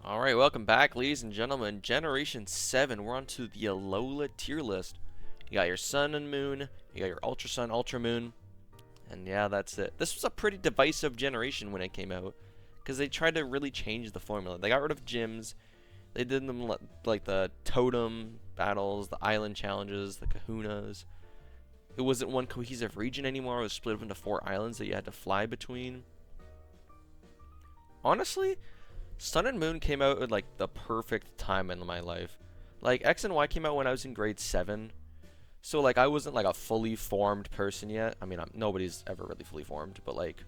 Alright, welcome back, ladies and gentlemen. Generation 7, we're on to the Alola tier list. You got your Sun and Moon, you got your Ultra Sun, Ultra Moon, and yeah, that's it. This was a pretty divisive generation when it came out, because they tried to really change the formula. They got rid of gyms, they did them like the totem battles, the island challenges, the kahunas. It wasn't one cohesive region anymore, it was split up into 4 islands that you had to fly between. Honestly, Sun and Moon came out at like the perfect time in my life. Like X and Y came out when I was in grade 7. So like I wasn't like a fully formed person yet. I mean, nobody's ever really fully formed, but like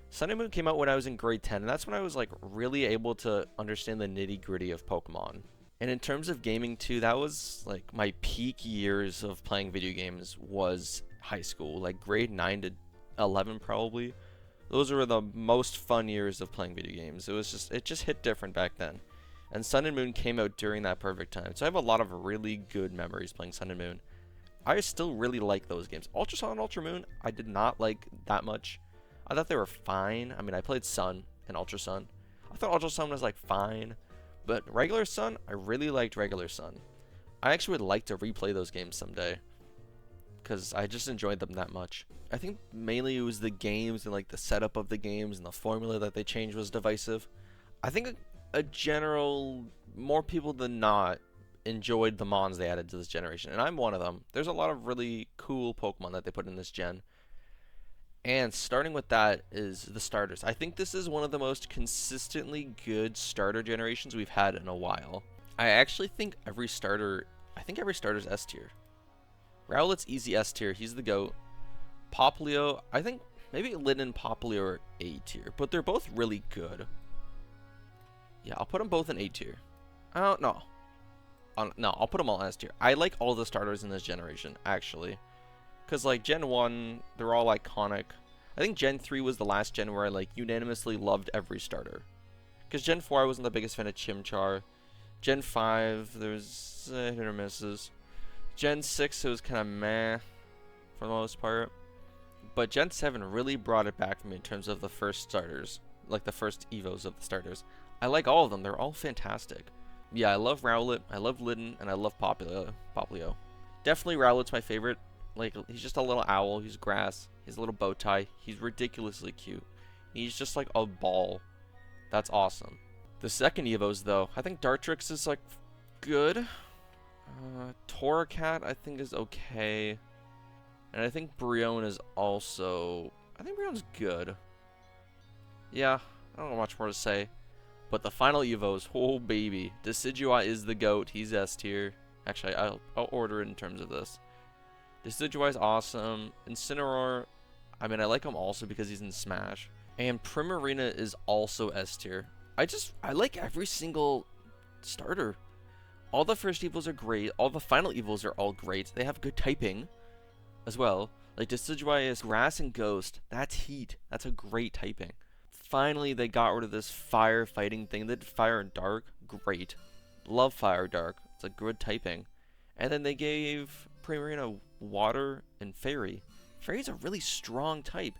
Sun and Moon came out when I was in grade 10, and that's when I was like really able to understand the nitty-gritty of Pokemon. And in terms of gaming too, that was like my peak years of playing video games was high school, like grade 9 to 11 probably. Those were the most fun years of playing video games. It just hit different back then. And Sun and Moon came out during that perfect time. So I have a lot of really good memories playing Sun and Moon. I still really like those games. Ultra Sun and Ultra Moon, I did not like that much. I thought they were fine. I mean, I played Sun and Ultra Sun. I thought Ultra Sun was like fine. But regular Sun, I really liked regular Sun. I actually would like to replay those games someday, because I just enjoyed them that much. I think mainly it was the games and like the setup of the games and the formula that they changed was divisive. I think a general, more people than not enjoyed the Mons they added to this generation, and I'm one of them. There's a lot of really cool Pokemon that they put in this gen. And starting with that is the starters. I think this is one of the most consistently good starter generations we've had in a while. I actually think every starter is S tier. Rowlet's easy S tier, he's the GOAT. Popplio, I think maybe Lyn and Popplio are A tier, but they're both really good. Yeah, I'll put them both in A tier. I don't know. No, I'll put them all S tier. I like all the starters in this generation, actually. Because, like, Gen 1, they're all iconic. I think Gen 3 was the last gen where I, like, unanimously loved every starter. Because Gen 4, I wasn't the biggest fan of Chimchar. Gen 5, there's hit or misses. Gen 6, it was kind of meh for the most part. But Gen 7 really brought it back for me in terms of the first starters. Like the first Evos of the starters. I like all of them. They're all fantastic. Yeah, I love Rowlet, I love Lydon, and I love Popplio. Definitely Rowlet's my favorite. Like, he's just a little owl. He's grass. He has a little bow tie. He's ridiculously cute. He's just like a ball. That's awesome. The second Evos, though, I think Dartrix is like good. Torracat, I think, is okay. And I think Brionne is also... I think Brionne's good. Yeah, I don't know much more to say. But the final Evos, oh baby. Decidueye is the GOAT. He's S tier. Actually, I'll order it in terms of this. Decidueye is awesome. Incineroar, I mean, I like him also because he's in Smash. And Primarina is also S tier. I like every single starter. All the first Evos are great. All the final Evos are all great. They have good typing as well. Like Decidueye is Grass and Ghost. That's Heat. That's a great typing. Finally, they got rid of this fire fighting thing. They did Fire and Dark. Great. Love Fire Dark. It's a good typing. And then they gave Primarina Water and Fairy. Fairy's a really strong type.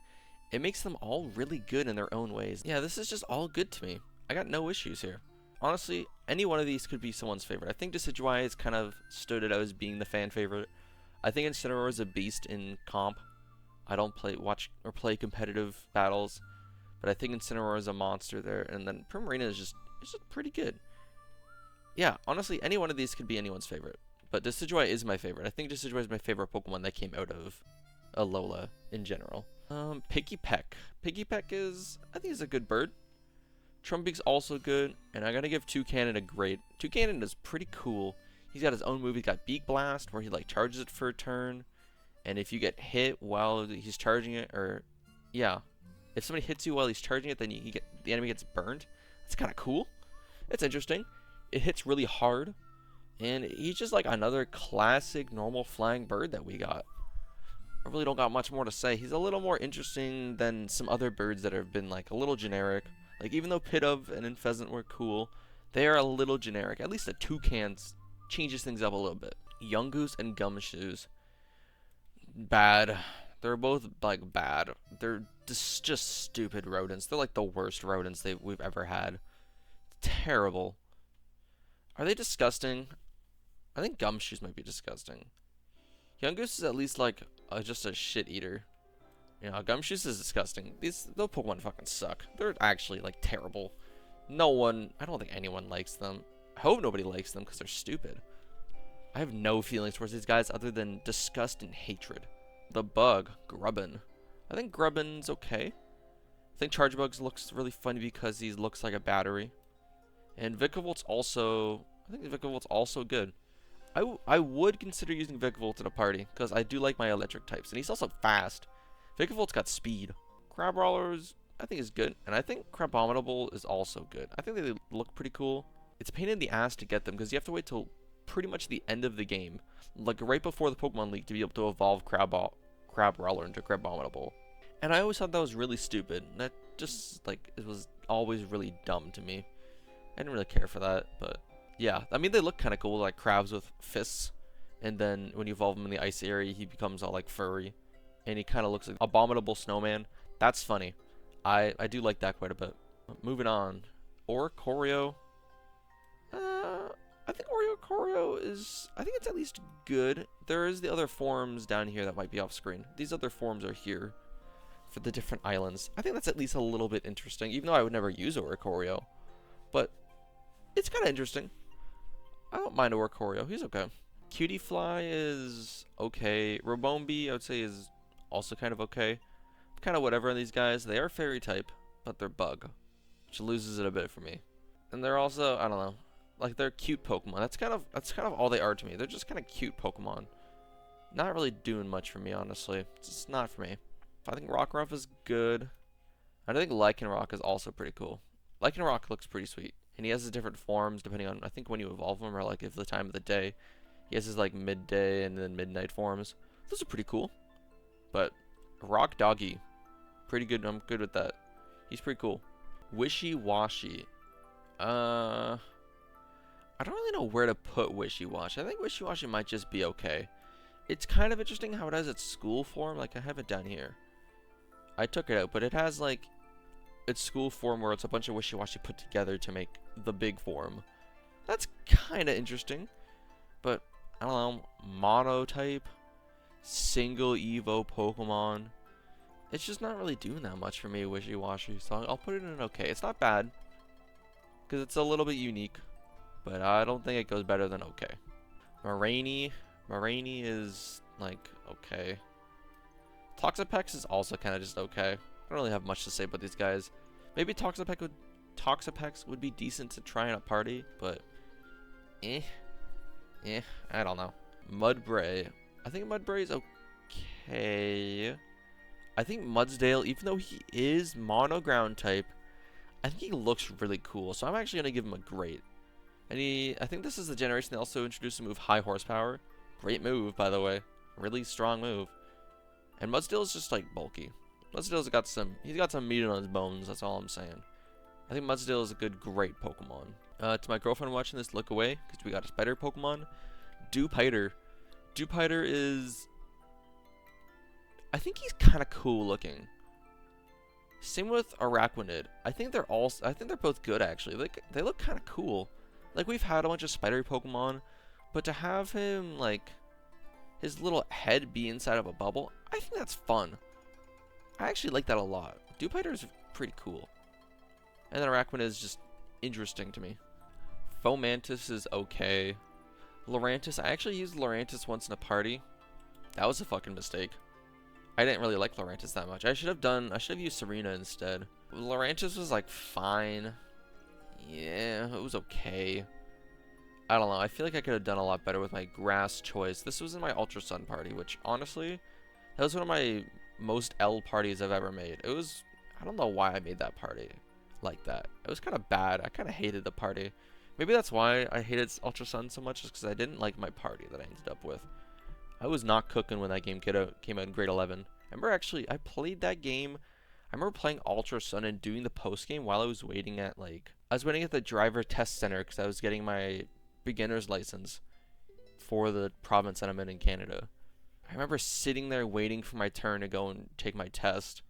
It makes them all really good in their own ways. Yeah, this is just all good to me. I got no issues here. Honestly, any one of these could be someone's favorite. I think Decidueye has kind of stood it out as being the fan favorite. I think Incineroar is a beast in comp. I don't play competitive battles, but I think Incineroar is a monster there. And then Primarina is just pretty good. Yeah, honestly, any one of these could be anyone's favorite. But Decidueye is my favorite. I think Decidueye is my favorite Pokemon that came out of Alola in general. Piggypeck. Piggypeck is, I think, is a good bird. Trumbeak's also good, and I gotta give Toucannon a grade. Toucannon is pretty cool. He's got his own move. He's got Beak Blast, where he like charges it for a turn, and if you get hit while he's charging it, or yeah, if somebody hits you while he's charging it, then the enemy gets burned. That's kind of cool. It's interesting. It hits really hard, and he's just like another classic normal flying bird that we got. I really don't got much more to say. He's a little more interesting than some other birds that have been like a little generic. Like, even though Pidove and Pheasant were cool, they are a little generic. At least the Toucan changes things up a little bit. Yungoos and Gumshoos. Bad. They're both, like, bad. They're just stupid rodents. They're, like, the worst rodents we've ever had. Terrible. Are they disgusting? I think Gumshoes might be disgusting. Yungoos is at least like just a shit eater. You know, Gumshoes is disgusting. Those Pokemon fucking suck. They're actually like terrible. I don't think anyone likes them. I hope nobody likes them because they're stupid. I have no feelings towards these guys other than disgust and hatred. The bug, Grubbin. I think Grubbin's okay. I think Chargebugs looks really funny because he looks like a battery. And Vikavolt also, I think Vikavolt also good. I would consider using Vikavolt in a party because I do like my electric types, and he's also fast. Vikavolt's got speed. Crabrawlers, I think is good, and I think Crabominable is also good. I think they look pretty cool. It's a pain in the ass to get them because you have to wait till pretty much the end of the game, like right before the Pokemon League, to be able to evolve Crabrawler into Crabominable. And I always thought that was really stupid. That just like it was always really dumb to me. I didn't really care for that, but yeah, I mean they look kind of cool, like crabs with fists, and then when you evolve him in the ice area, he becomes all like furry, and he kind of looks like Abominable Snowman. That's funny. I do like that quite a bit. Moving on, Oricorio. I think Oricorio is, I think it's at least good. There is the other forms down here that might be off screen. These other forms are here for the different islands. I think that's at least a little bit interesting, even though I would never use Oricorio, but it's kind of interesting. I don't mind Oricorio. He's okay. Cutiefly is okay. Rabombi, I would say, is also kind of okay. Kind of whatever on these guys. They are fairy type, but they're bug, which loses it a bit for me. And they're also, I don't know, like they're cute Pokemon. That's kind of all they are to me. They're just kind of cute Pokemon. Not really doing much for me, honestly. It's just not for me. I think Rockruff is good. I think Lycanroc is also pretty cool. Lycanroc looks pretty sweet. And he has his different forms depending on, I think, when you evolve him or like if the time of the day. He has his like midday and then midnight forms. Those are pretty cool. But Rock Doggy, pretty good. I'm good with that. He's pretty cool. Wishy-Washy. I don't really know where to put Wishy-Washy. I think Wishy-Washy might just be okay. It's kind of interesting how it has its school form. Like I have it down here. I took it out, but it has like its school form where it's a bunch of Wishy-Washy put together to make the big form. That's kind of interesting, but I don't know, monotype, single Evo Pokemon. It's just not really doing that much for me, Wishy-Washy, so I'll put it in an okay. It's not bad, because it's a little bit unique, but I don't think it goes better than okay. Mareanie is like okay. Toxapex is also kind of just okay. I don't really have much to say about these guys. Maybe Toxapex would be decent to try in a party, but I don't know. Mudbray. I think Mudbray is okay. I think Mudsdale, even though he is mono ground type, I think he looks really cool. So I'm actually gonna give him a great. And I think this is the generation that also introduced the move High Horsepower. Great move, by the way. Really strong move. And Mudsdale is just like bulky. Mudsdale's got he's got some meat on his bones, that's all I'm saying. I think Mudsdale is a great Pokemon. To my girlfriend watching this, look away, because we got a spider Pokemon. Dewpider. Dewpider is, I think he's kind of cool looking. Same with Araquanid. I think they're both good actually. They look kind of cool. Like we've had a bunch of spider Pokemon, but to have him like his little head be inside of a bubble, I think that's fun. I actually like that a lot. Dewpider is pretty cool. And then Araquanid is just interesting to me. Fomantis is okay. Lurantis, I actually used Lurantis once in a party. That was a fucking mistake. I didn't really like Lurantis that much. I should have used Serena instead. Lurantis was like fine. Yeah, it was okay. I don't know. I feel like I could have done a lot better with my grass choice. This was in my Ultra Sun party, which honestly, that was one of my most L parties I've ever made. It was, I don't know why I made that party like that. It was kind of bad. I kind of hated the party. Maybe that's why I hated Ultra Sun so much, is because I didn't like my party that I ended up with. I was not cooking when that game came out in grade 11. I remember actually, I played that game. I remember playing Ultra Sun and doing the post game while I was waiting at the driver test center because I was getting my beginner's license for the province that I'm in Canada. I remember sitting there waiting for my turn to go and take my test,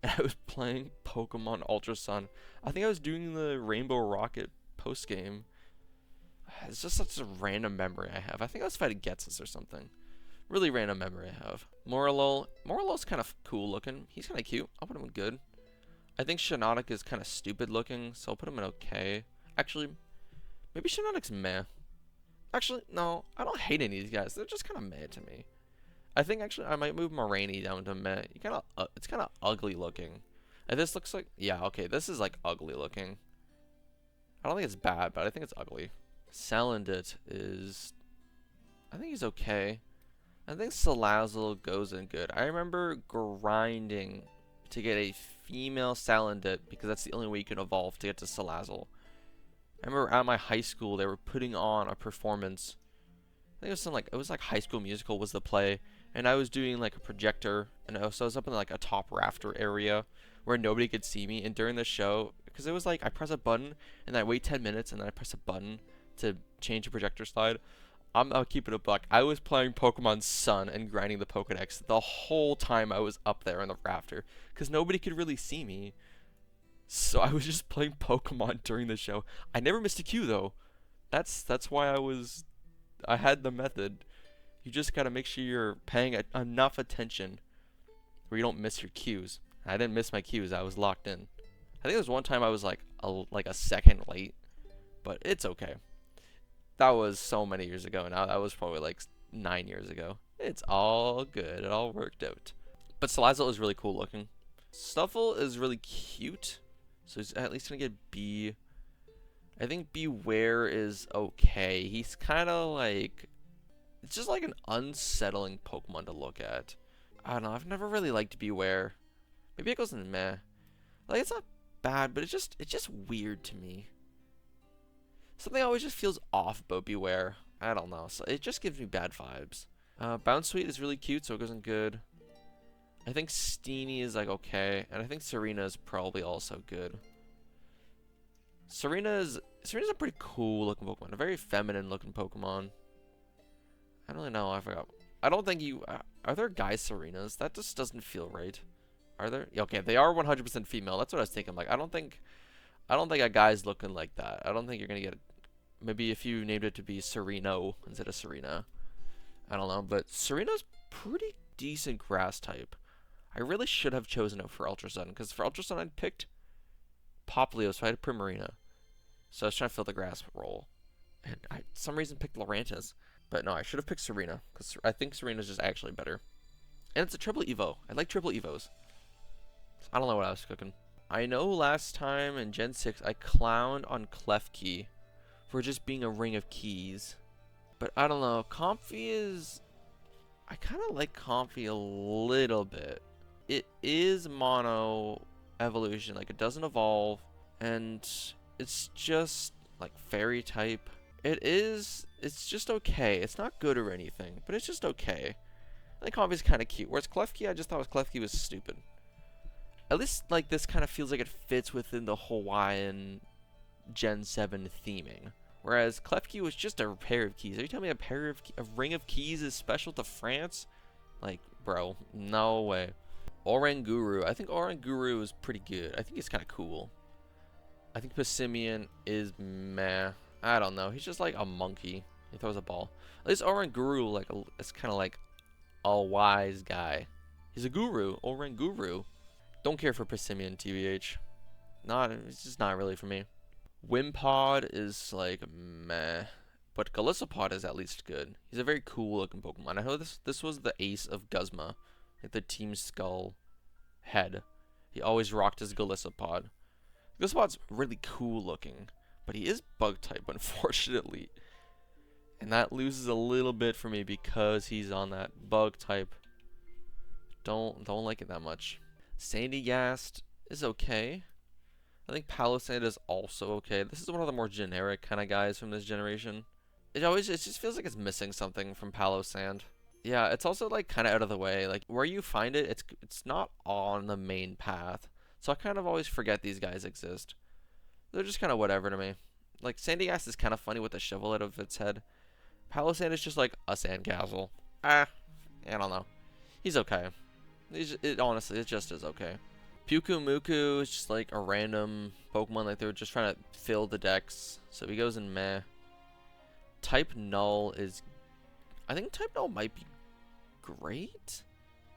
and I was playing Pokemon Ultra Sun. I think I was doing the Rainbow Rocket post game. It's just such a random memory I have. I think I was fighting Getsus or something. Really random memory I have. Morlul's kind of cool looking. He's kind of cute. I'll put him in good. I think Shiinotic is kind of stupid looking, so I'll put him in okay. Actually, maybe Shiinotic's meh. Actually, no, I don't hate any of these guys. They're just kind of meh to me. I think actually I might move Moraine down to meh. It's kind of ugly looking. And this looks like, yeah, okay, this is like ugly looking. I don't think it's bad, but I think it's ugly. Salandit is, I think he's okay. I think Salazzle goes in good. I remember grinding to get a female Salandit because that's the only way you can evolve to get to Salazzle. I remember at my high school they were putting on a performance. I think it was something like, it was like High School Musical was the play, and I was doing like a projector, and I was up in like a top rafter area where nobody could see me. And during the show, because it was like I press a button and then I wait 10 minutes and then I press a button to change the projector slide. I'll keep it a buck. I was playing Pokemon Sun and grinding the Pokedex the whole time I was up there on the rafter because nobody could really see me. So I was just playing Pokemon during the show. I never missed a queue though. That's why I had the method. You just gotta make sure you're paying enough attention where you don't miss your queues. I didn't miss my queues. I was locked in. I think there was one time I was like a second late, but it's okay. That was so many years ago now. That was probably like 9 years ago. It's all good. It all worked out. But Salazzle is really cool looking. Stuffle is really cute. So he's at least going to get B. I think Beware is okay. He's kind of like, it's just like an unsettling Pokemon to look at. I don't know. I've never really liked Beware. Maybe it goes in meh. Like, it's not bad, but it's just weird to me. Something always just feels off about Beware. I don't know. So it just gives me bad vibes. Bounsweet is really cute, so it goes in good. I think Steenie is like okay, and I think Serena is probably also good. Serena's a pretty cool looking Pokemon, a very feminine looking Pokemon. I don't really know. I forgot. I don't think you are there guys Serenas? That just doesn't feel right. Are there? Okay, they are 100% female. That's what I was thinking. Like I don't think a guy's looking like that. I don't think you're gonna get. Maybe if you named it to be Sereno instead of Serena. I don't know, but Serena's pretty decent grass type. I really should have chosen it for Ultra Sun, because for Ultra Sun I picked Popplio, so I had Primarina. So I was trying to fill the grass role. And I, for some reason, picked Lurantis. But no, I should have picked Serena, because I think Serena's just actually better. And it's a triple Evo. I like triple Evos. I don't know what I was cooking. I know last time in Gen 6 I clowned on Klefki for just being a ring of keys. But I don't know. Comfy is... I kind of like Comfy a little bit. It is mono evolution. Like, it doesn't evolve. And it's just, like, fairy type. It's just okay. It's not good or anything. But it's just okay. I think Comfy's kind of cute. Whereas Klefki, I just thought Klefki was stupid. At least, like, this kind of feels like it fits within the Hawaiian Gen 7 theming. Whereas Klefki was just a pair of keys. Are you telling me a ring of keys is special to France? Like, bro, no way. Oranguru. I think Oranguru is pretty good. I think he's kind of cool. I think Passimian is meh. I don't know. He's just like a monkey. He throws a ball. At least Oranguru, like, it's kind of like a wise guy. He's a guru. Oranguru. Don't care for Passimian, TBH. It's just not really for me. Wimpod is like meh, but Golisopod is at least good. He's a very cool looking Pokemon. I know this was the ace of Guzma, like the Team Skull head. He always rocked his Golisopod. Golisopod's really cool looking, but he is bug type, unfortunately, and that loses a little bit for me because he's on that bug type. Don't like it that much. Sandygast is okay. I think Palossand is also okay. This is one of the more generic kind of guys from this generation. It just feels like it's missing something from Palossand. Yeah, it's also like kind of out of the way. Like where you find it, it's not on the main path. So I kind of always forget these guys exist. They're just kind of whatever to me. Like Sandygast is kind of funny with the shovel out of its head. Palossand is just like a sandcastle. I don't know. He's okay. Honestly, it just is okay. Pyukumuku is just like a random Pokemon, like they were just trying to fill the decks, so he goes in meh. Type Null is... I think Type Null might be great.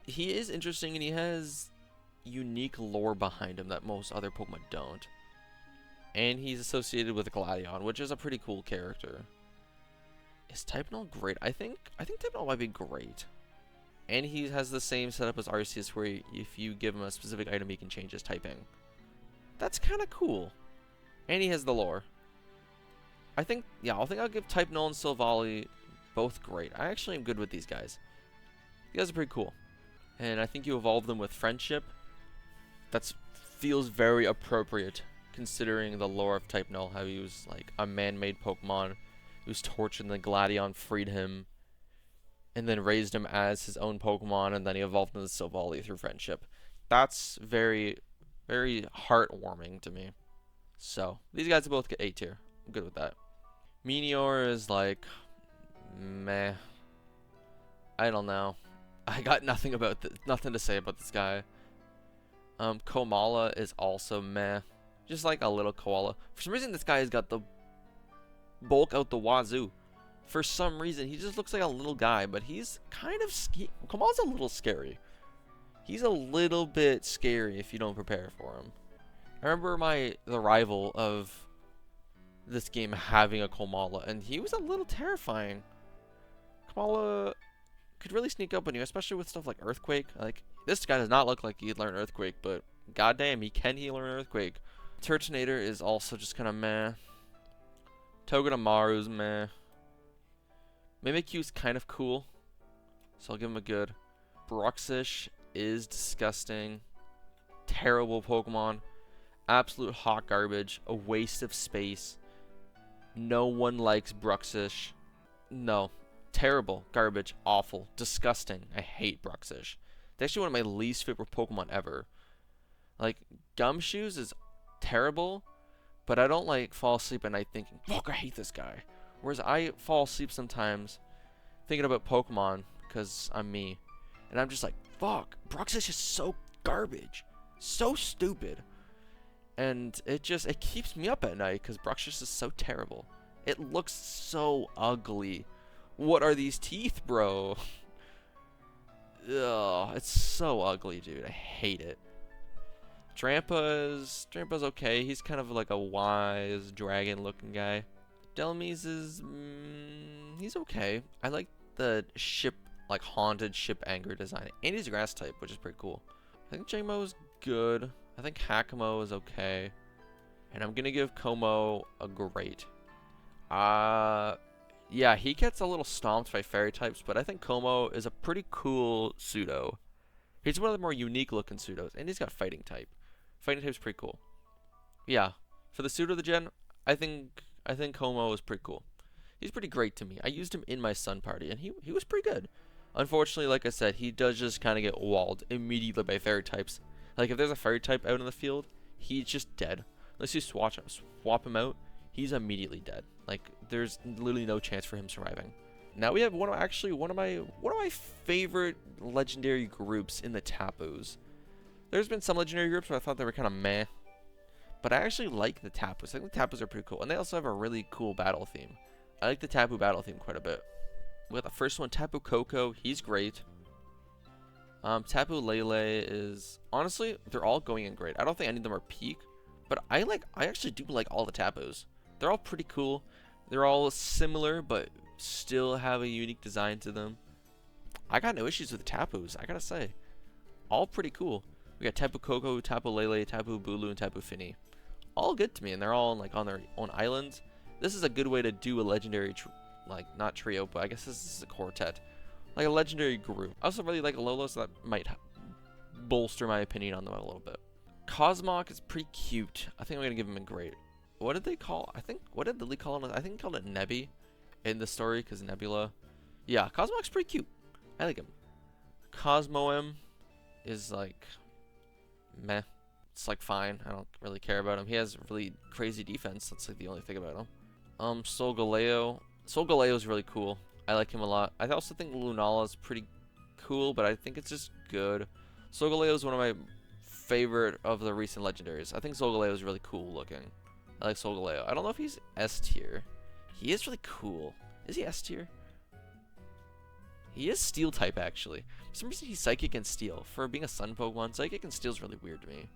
He is interesting, and he has unique lore behind him that most other Pokemon don't. And he's associated with Gladion, which is a pretty cool character. Is Type Null great? I think Type Null might be great. And he has the same setup as Arceus, where if you give him a specific item, he can change his typing. That's kind of cool. And he has the lore. I think I'll give Type Null and Silvally both great. I actually am good with these guys. You guys are pretty cool. And I think you evolve them with Friendship. That feels very appropriate, considering the lore of Type Null, how he was like a man-made Pokemon who was tortured, and then Gladion freed him, and then raised him as his own Pokemon, and then he evolved into Silvally through Friendship. That's very, very heartwarming to me. So, these guys both get A tier. I'm good with that. Meteor is like, meh. I don't know. I got nothing to say about this guy. Komala is also meh. Just like a little koala. For some reason, this guy has got the bulk out the wazoo. For some reason, he just looks like a little guy, but he's kind of Komala's a little scary. He's a little bit scary if you don't prepare for him. I remember the rival of this game having a Komala, and he was a little terrifying. Komala could really sneak up on you, especially with stuff like Earthquake. Like, this guy does not look like he'd learn Earthquake, but goddamn, he learn Earthquake. Turtonator is also just kind of meh. Togedemaru's meh. Mimikyu's kind of cool, so I'll give him a good. Bruxish is disgusting. Terrible Pokemon. Absolute hot garbage. A waste of space. No one likes Bruxish. No. Terrible. Garbage. Awful. Disgusting. I hate Bruxish. It's actually one of my least favorite Pokemon ever. Like, Gumshoes is terrible, but I don't like fall asleep at night thinking, fuck, I hate this guy. Whereas I fall asleep sometimes thinking about Pokemon because I'm me. And I'm just like, fuck, Bruxish is so garbage. So stupid. And it keeps me up at night because Bruxish is so terrible. It looks so ugly. What are these teeth, bro? Ugh, it's so ugly, dude. I hate it. Drampa's okay. He's kind of like a wise dragon-looking guy. Delmise is, he's okay. I like the ship, like haunted ship anger design. And he's grass type, which is pretty cool. I think Jangmo-'s good. I think Hakamo is okay. And I'm gonna give Como a great. Yeah, he gets a little stomped by fairy types, but I think Como is a pretty cool pseudo. He's one of the more unique looking pseudos, and he's got fighting type. Fighting type's pretty cool. Yeah, for the pseudo of the gen, I think Como is pretty cool. He's pretty great to me. I used him in my Sun party, and he was pretty good. Unfortunately, like I said, he does just kind of get walled immediately by fairy types. Like, if there's a fairy type out in the field, he's just dead. Unless you swap him out, he's immediately dead. Like, there's literally no chance for him surviving. Now we have one of my favorite legendary groups in the Tapus. There's been some legendary groups where I thought they were kind of meh, but I actually like the Tapus. I think the Tapus are pretty cool, and they also have a really cool battle theme. I like the Tapu battle theme quite a bit. We got the first one, Tapu Koko. He's great. Tapu Lele is, honestly, they're all going in great. I don't think any of them are peak, but I actually do like all the Tapus. They're all pretty cool. They're all similar, but still have a unique design to them. I got no issues with the Tapus, I gotta say. All pretty cool. We got Tapu Koko, Tapu Lele, Tapu Bulu, and Tapu Fini. All good to me, and they're all like on their own islands. This is a good way to do a legendary, not trio, but I guess this is a quartet. Like a legendary group. I also really like Alola, so that might bolster my opinion on them a little bit. Cosmog is pretty cute. I think I'm gonna give him a great. What did they call? What did Lily call him? I think he called it Nebby in the story, because Nebula. Yeah, Cosmog's pretty cute. I like him. Cosmoem is like meh. It's like fine. I don't really care about him. He has really crazy defense. That's like the only thing about him. Solgaleo. Solgaleo is really cool. I like him a lot. I also think Lunala is pretty cool, but I think it's just good. Solgaleo is one of my favorite of the recent legendaries. I think Solgaleo is really cool looking. I like Solgaleo. I don't know if he's S tier. He is really cool. Is he S tier? He is Steel type, actually. For some reason, he's Psychic and Steel. For being a Sun Pokemon, Psychic and Steel is really weird to me.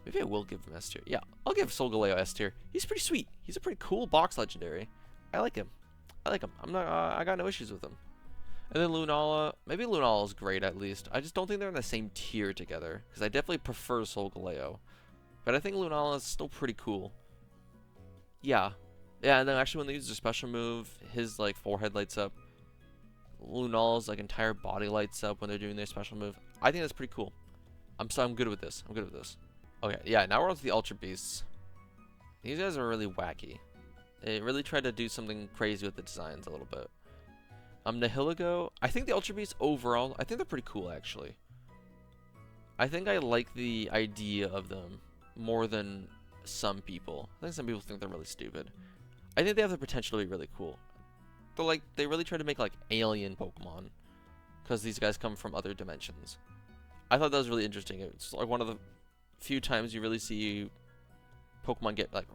Maybe I will give him S tier. Yeah, I'll give Solgaleo S tier. He's pretty sweet. He's a pretty cool box legendary. I like him. I like him. I'm not. I got no issues with him. And then Lunala. Maybe Lunala's great at least. I just don't think they're in the same tier together. Because I definitely prefer Solgaleo. But I think Lunala is still pretty cool. Yeah. Yeah, and then actually when they use their special move, his like forehead lights up. Lunala's like entire body lights up when they're doing their special move. I think that's pretty cool. I'm good with this. I'm good with this. Okay, yeah, now we're on to the Ultra Beasts. These guys are really wacky. They really tried to do something crazy with the designs a little bit. Nihilego, I think the Ultra Beasts overall, I think they're pretty cool actually. I think I like the idea of them more than some people. I think some people think they're really stupid. I think they have the potential to be really cool. They're like, they really try to make like alien Pokemon. Because these guys come from other dimensions. I thought that was really interesting. It's like one of the few times you really see Pokemon get like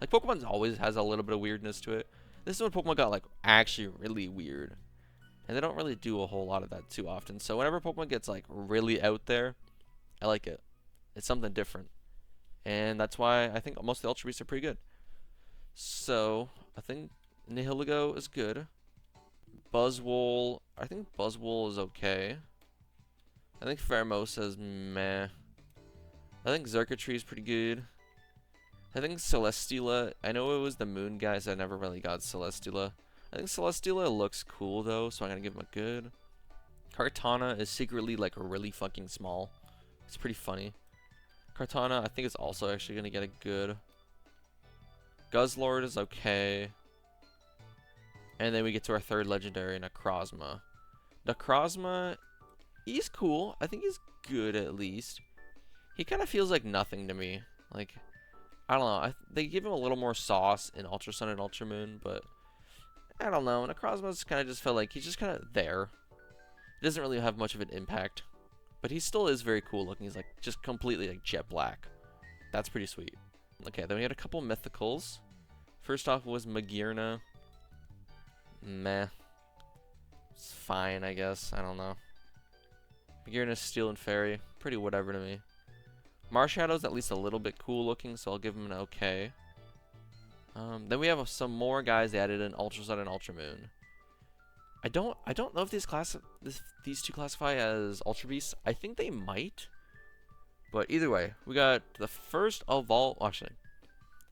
Pokemon always has a little bit of weirdness to it. This is when Pokemon got like actually really weird, and they don't really do a whole lot of that too often. So whenever Pokemon gets like really out there, I like it. It's something different, and that's why I think most of the Ultra Beasts are pretty good. So I think Nihilego is good. Buzzwole, I think Buzzwole is okay. I think Pheromosa is meh. I think Xurkitree is pretty good. I think Celesteela, I know it was the moon guys, I never really got Celesteela. I think Celesteela looks cool though, so I'm gonna give him a good. Kartana is secretly like really fucking small. It's pretty funny. Kartana, I think it's also actually gonna get a good. Guzzlord is okay. And then we get to our third legendary, Necrozma. Necrozma, he's cool. I think he's good at least. He kind of feels like nothing to me. Like, I don't know. They give him a little more sauce in Ultra Sun and Ultra Moon, but I don't know. Necrozma's kind of just felt like he's just kind of there. He doesn't really have much of an impact, but he still is very cool looking. He's like just completely like jet black. That's pretty sweet. Okay, then we had a couple mythicals. First off was Magearna. Meh. It's fine, I guess. I don't know. Magearna's Steel and Fairy. Pretty whatever to me. Marshadow's at least a little bit cool looking, so I'll give him an okay. Then we have some more guys added in Ultra Sun and Ultra Moon. I don't know if these two classify as Ultra Beasts. I think they might. But either way, we got the first actually,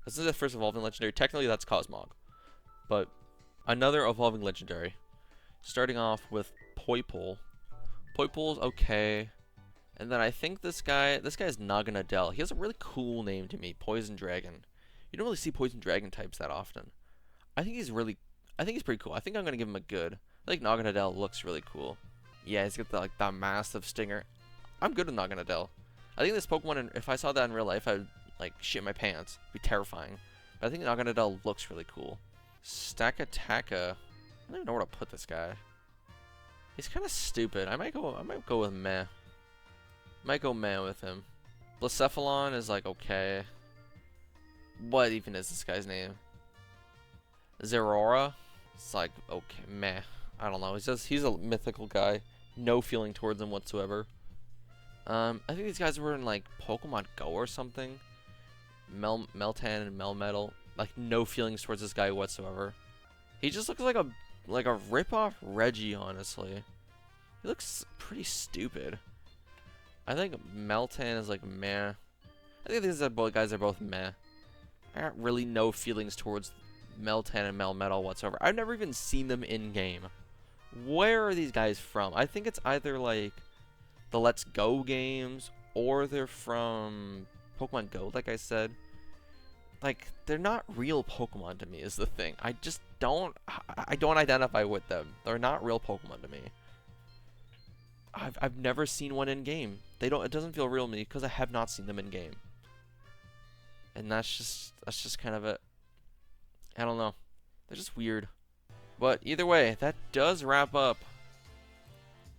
this is the first evolving legendary. Technically that's Cosmog. But another evolving legendary. Starting off with Poipole. Poipole's okay. And then I think this guy is Naganadel. He has a really cool name to me, Poison Dragon. You don't really see Poison Dragon types that often. I think he's pretty cool. I think I'm gonna give him a good. I think Naganadel looks really cool. Yeah, he's got that massive stinger. I'm good with Naganadel. I think this Pokemon, if I saw that in real life, I'd like shit my pants. It'd be terrifying. But I think Naganadel looks really cool. Stakataka. I don't even know where to put this guy. He's kind of stupid. I might go with meh. Might go meh with him. Blacephalon is like okay. What even is this guy's name? Zeraora? It's like okay, meh. I don't know. He's a mythical guy. No feeling towards him whatsoever. I think these guys were in like Pokemon Go or something. Meltan and Melmetal. Like no feelings towards this guy whatsoever. He just looks like a rip-off Reggie, honestly. He looks pretty stupid. I think Meltan is like meh. I think these guys are both meh. I got really no feelings towards Meltan and Melmetal whatsoever. I've never even seen them in game. Where are these guys from? I think it's either like the Let's Go games or they're from Pokemon Go, like I said. Like, they're not real Pokemon to me is the thing. I don't identify with them. They're not real Pokemon to me. I've never seen one in game. It doesn't feel real to me because I have not seen them in game. And that's just kind of it. I don't know. They're just weird. But either way, that does wrap up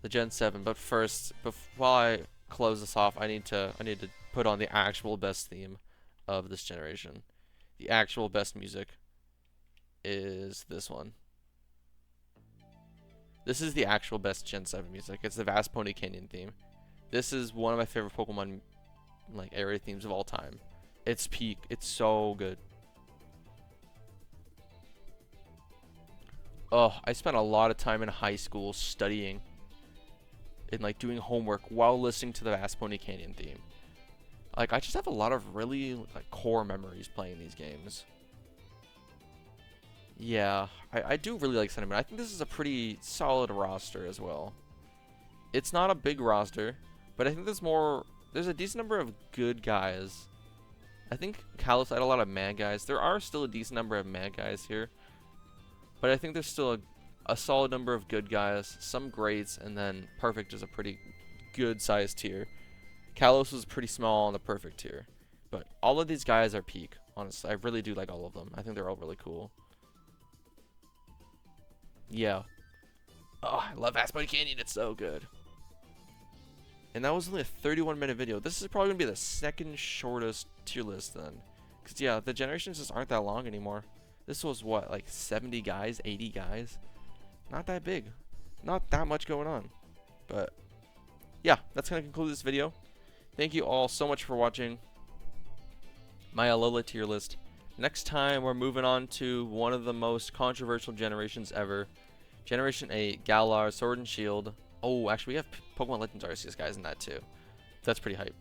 the Gen 7. But first, while I close this off, I need to put on the actual best theme of this generation. The actual best music is this one. This is the actual best Gen 7 music. It's the Vast Pony Canyon theme. This is one of my favorite Pokemon like area themes of all time. It's peak. It's so good. Oh, I spent a lot of time in high school studying and like doing homework while listening to the Vast Pony Canyon theme. Like, I just have a lot of really like core memories playing these games. Yeah, I do really like Sentiment. I think this is a pretty solid roster as well. It's not a big roster, but I think there's a decent number of good guys. I think Kalos had a lot of mad guys. There are still a decent number of mad guys here, but I think there's still a solid number of good guys, some greats, and then Perfect is a pretty good sized tier. Kalos is pretty small on the Perfect tier, but all of these guys are peak. Honestly, I really do like all of them. I think they're all really cool. Yeah. Oh, I love Vast Pony Canyon. It's so good. And that was only a 31-minute video. This is probably going to be the second shortest tier list then. Because, yeah, the generations just aren't that long anymore. This was, what, like 70 guys? 80 guys? Not that big. Not that much going on. But, yeah, that's going to conclude this video. Thank you all so much for watching my Alola tier list. Next time, we're moving on to one of the most controversial generations ever. Generation 8, Galar, Sword and Shield. Oh, actually, we have Pokemon Legends Arceus guys in that too. That's pretty hype.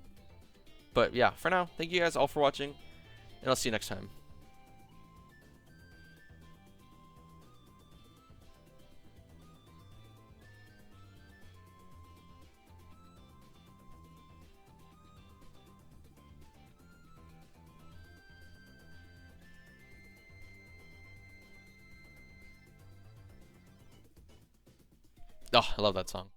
But yeah, for now, thank you guys all for watching, and I'll see you next time. Oh, I love that song.